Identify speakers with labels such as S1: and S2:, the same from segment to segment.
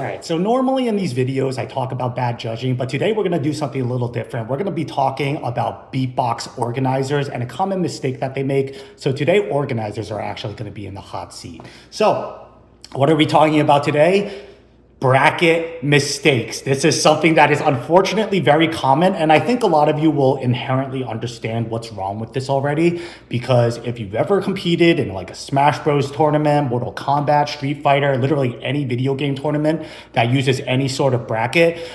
S1: right, so normally in these videos, I talk about bad judging, but today we're gonna do something a little different. We're gonna be talking about beatbox organizers and a common mistake that they make. So today, organizers are actually gonna be in the hot seat. So what are we talking about today? Bracket mistakes. This is something that is unfortunately very common, and I think a lot of you will inherently understand what's wrong with this already, because if you've ever competed in like a Smash Bros tournament, Mortal Kombat, Street Fighter, literally any video game tournament that uses any sort of bracket,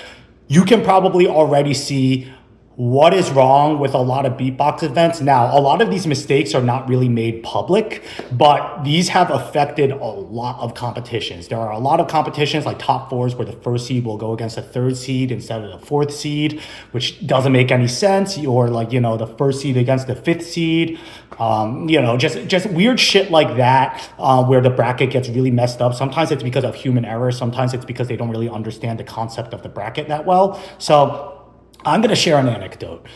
S1: you can probably already see what is wrong with a lot of beatbox events. Now, a lot of these mistakes are not really made public, but these have affected a lot of competitions. There are a lot of competitions like top fours where the first seed will go against the third seed instead of the fourth seed, which doesn't make any sense. Or like, the first seed against the fifth seed, just weird shit like that, where the bracket gets really messed up. Sometimes it's because of human error. Sometimes it's because they don't really understand the concept of the bracket that well. So I'm going to share an anecdote.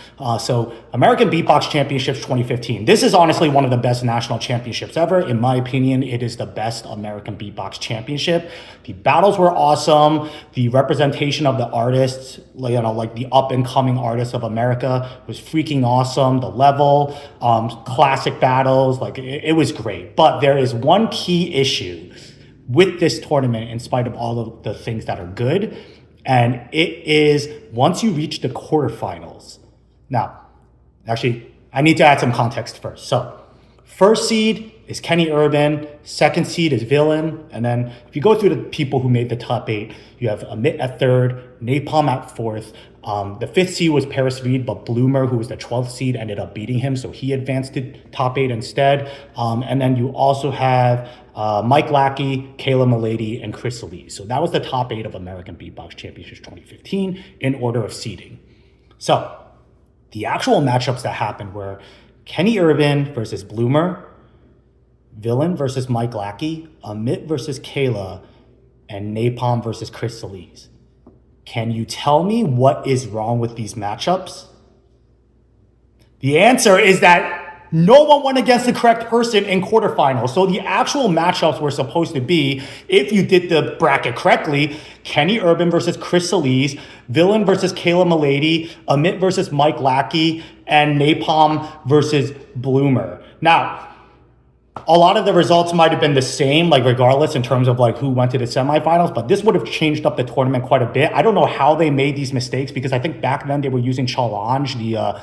S1: So American Beatbox Championships 2015. This is honestly one of the best national championships ever. In my opinion, it is the best American Beatbox Championship. The battles were awesome. The representation of the artists, like the up and coming artists of America was freaking awesome. The level, classic battles, it was great. But there is one key issue with this tournament in spite of all of the things that are good. And it is once you reach the quarterfinals. Now, actually, I need to add some context first. So, first seed is Kenny Urban, second seed is Villain, and then if you go through the people who made the top 8, you have Amit at third, Napalm at fourth. The fifth seed was Paris Reed, but Bloomer, who was the 12th seed, ended up beating him, so he advanced to top 8 instead. And then you also have Mike Lackey, Kayla Milady, and Chris Lee. So that was the top 8 of American Beatbox Championships 2015 in order of seeding. So the actual matchups that happened were Kenny Urban versus Bloomer, Villain versus Mike Lackey, Amit versus Kayla, and Napalm versus Chris Lee. Can you tell me what is wrong with these matchups? The answer is that no one went against the correct person in quarterfinals. So the actual matchups were supposed to be, if you did the bracket correctly, Kenny Urban versus Chris Lee, Villain versus Kayla Milady, Amit versus Mike Lackey, and Napalm versus Bloomer. Now, a lot of the results might have been the same, regardless in terms of who went to the semifinals, but this would have changed up the tournament quite a bit. I don't know how they made these mistakes, because I think back then they were using Challenge, the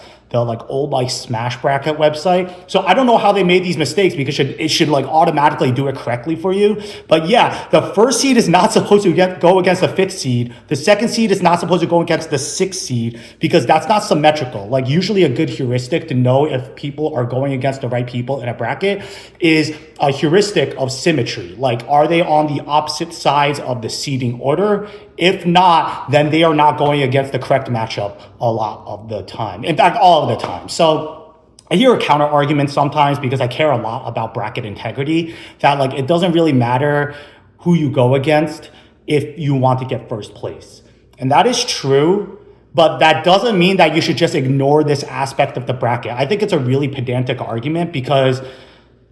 S1: old Smash bracket website. So I don't know how they made these mistakes, because it should automatically do it correctly for you. But yeah, the first seed is not supposed to go against the fifth seed. The second seed is not supposed to go against the sixth seed, because that's not symmetrical. Usually a good heuristic to know if people are going against the right people in a bracket is a heuristic of symmetry. Are they on the opposite sides of the seeding order? If not, then they are not going against the correct matchup a lot of the time. In fact, all of the time. So I hear a counter argument sometimes, because I care a lot about bracket integrity, that it doesn't really matter who you go against if you want to get first place. And that is true, but that doesn't mean that you should just ignore this aspect of the bracket. I think it's a really pedantic argument, because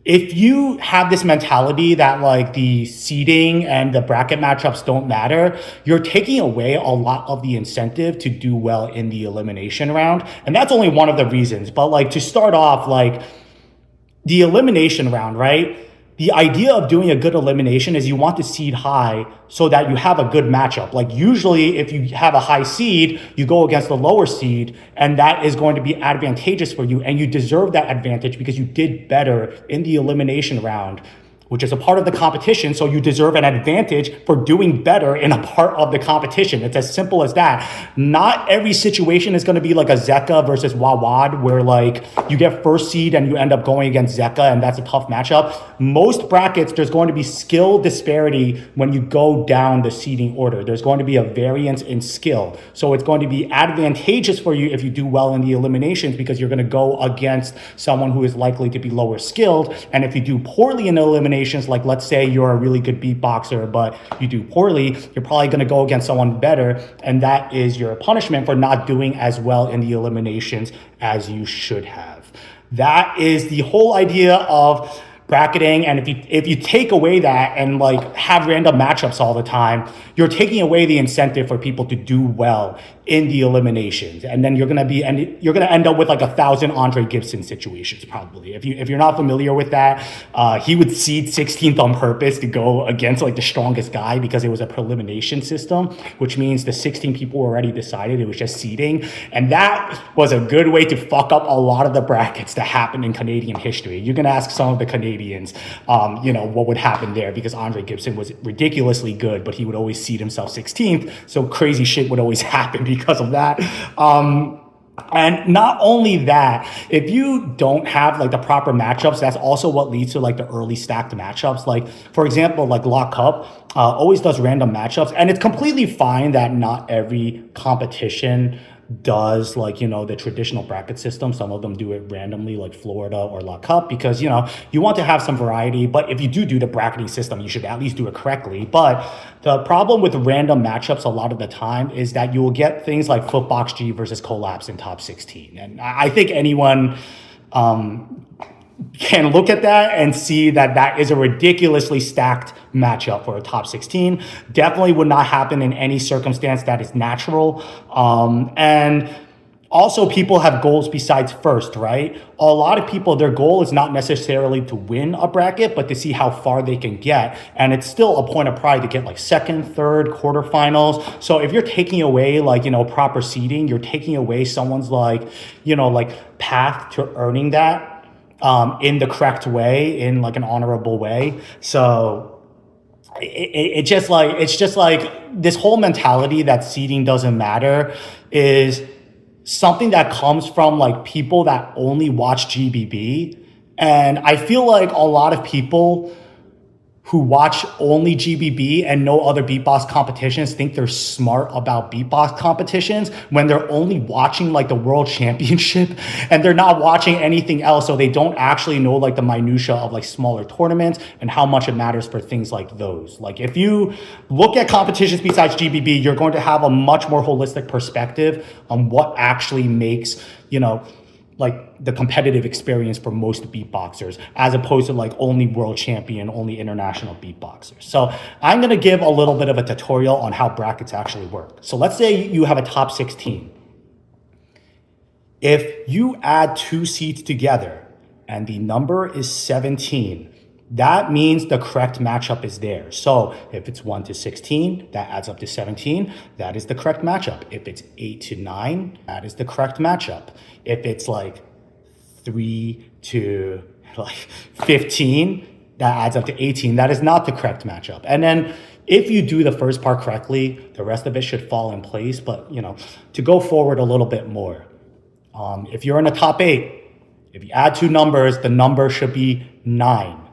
S1: if you have this mentality that the seeding and the bracket matchups don't matter, you're taking away a lot of the incentive to do well in the elimination round. And that's only one of the reasons. But to start off, the elimination round, right? The idea of doing a good elimination is you want to seed high so that you have a good matchup. Usually if you have a high seed, you go against the lower seed, and that is going to be advantageous for you. And you deserve that advantage because you did better in the elimination round, which is a part of the competition. So you deserve an advantage for doing better in a part of the competition. It's as simple as that. Not every situation is going to be like a Zeka versus Wawad, where you get first seed and you end up going against Zeka, and that's a tough matchup. Most brackets, there's going to be skill disparity when you go down the seeding order. There's going to be a variance in skill. So it's going to be advantageous for you if you do well in the eliminations, because you're going to go against someone who is likely to be lower skilled. And if you do poorly in the elimination, let's say you're a really good beatboxer, but you do poorly, you're probably going to go against someone better, and that is your punishment for not doing as well in the eliminations as you should have. That is the whole idea of bracketing. And if you take away that and like have random matchups all the time, you're taking away the incentive for people to do well in the eliminations. And then you're gonna end up with like 1,000 Andre Gibson situations probably. If you're not familiar with that, he would seed 16th on purpose to go against like the strongest guy because it was a prelimination system, which means the 16 people were already decided. It was just seeding, and that was a good way to fuck up a lot of the brackets that happened in Canadian history. You can ask some of the Canadians, what would happen there, because Andre Gibson was ridiculously good, but he would always seed himself 16th. So crazy shit would always happen because of that. And not only that, if you don't have like the proper matchups, that's also what leads to like the early stacked matchups. Like for example, like Lock Cup always does random matchups, and it's completely fine that not every competition does like, the traditional bracket system. Some of them do it randomly like Florida or La Cup because, you want to have some variety. But if you do the bracketing system, you should at least do it correctly. But the problem with random matchups a lot of the time is that you will get things like Footbox G versus Collapse in top 16. And I think anyone can look at that and see that that is a ridiculously stacked matchup for a top 16. Definitely would not happen in any circumstance that is natural. And also people have goals besides first, right? A lot of people, their goal is not necessarily to win a bracket, but to see how far they can get. And it's still a point of pride to get like second, third, quarterfinals. So if you're taking away like, proper seeding, you're taking away someone's like, path to earning that in the correct way, in like an honorable way. So it's just like this whole mentality that seeding doesn't matter is something that comes from like people that only watch GBB. And I feel like a lot of people who watch only GBB and no other beatbox competitions think they're smart about beatbox competitions when they're only watching like the world championship and they're not watching anything else. So they don't actually know like the minutia of like smaller tournaments and how much it matters for things like those. Like if you look at competitions besides GBB, you're going to have a much more holistic perspective on what actually makes, like the competitive experience for most beatboxers, as opposed to like only world champion, only international beatboxers. So I'm gonna give a little bit of a tutorial on how brackets actually work. So let's say you have a top 16. If you add two seeds together and the number is 17, that means the correct matchup is there. So if it's 1 to 16, that adds up to 17. That is the correct matchup. If it's 8 to 9, that is the correct matchup. If it's like 3 to like 15, that adds up to 18. That is not the correct matchup. And then if you do the first part correctly, the rest of it should fall in place. But to go forward a little bit more, if you're in the top 8, if you add two numbers, the number should be 9.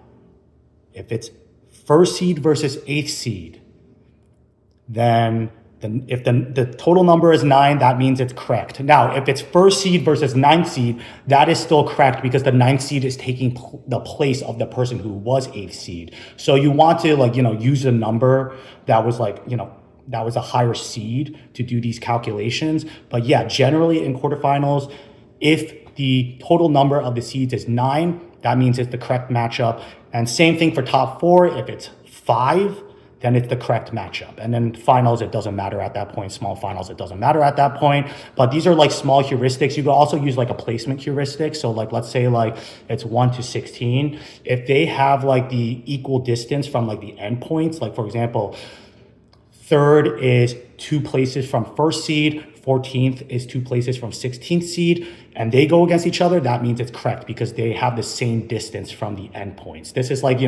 S1: If it's first seed versus 8th seed, then if the total number is 9, that means it's correct. Now, if it's first seed versus 9th seed, that is still correct because the 9th seed is taking the place of the person who was 8th seed. So you want to use a number that was that was a higher seed to do these calculations. But yeah, generally in quarterfinals, if the total number of the seeds is 9, that means it's the correct matchup. And same thing for top 4. If it's 5, then it's the correct matchup. And then finals, it doesn't matter at that point. Small finals, it doesn't matter at that point. But these are like small heuristics. You could also use like a placement heuristic. So like, let's say like it's 1 to 16. If they have like the equal distance from like the endpoints, like for example, 3rd is 2 places from first seed, 14th is 2 places from 16th seed, and they go against each other, that means it's correct because they have the same distance from the endpoints. This is like,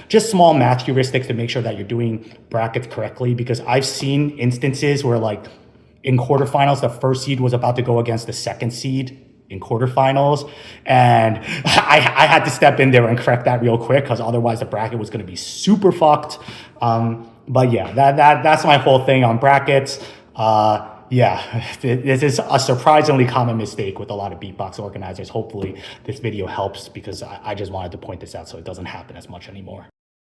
S1: just small math heuristics to make sure that you're doing brackets correctly, because I've seen instances where like in quarterfinals, the first seed was about to go against the 2nd seed in quarterfinals, and I had to step in there and correct that real quick because otherwise the bracket was going to be super fucked. But yeah, that's my whole thing on brackets. Yeah, this is a surprisingly common mistake with a lot of beatbox organizers. Hopefully this video helps because I just wanted to point this out so it doesn't happen as much anymore.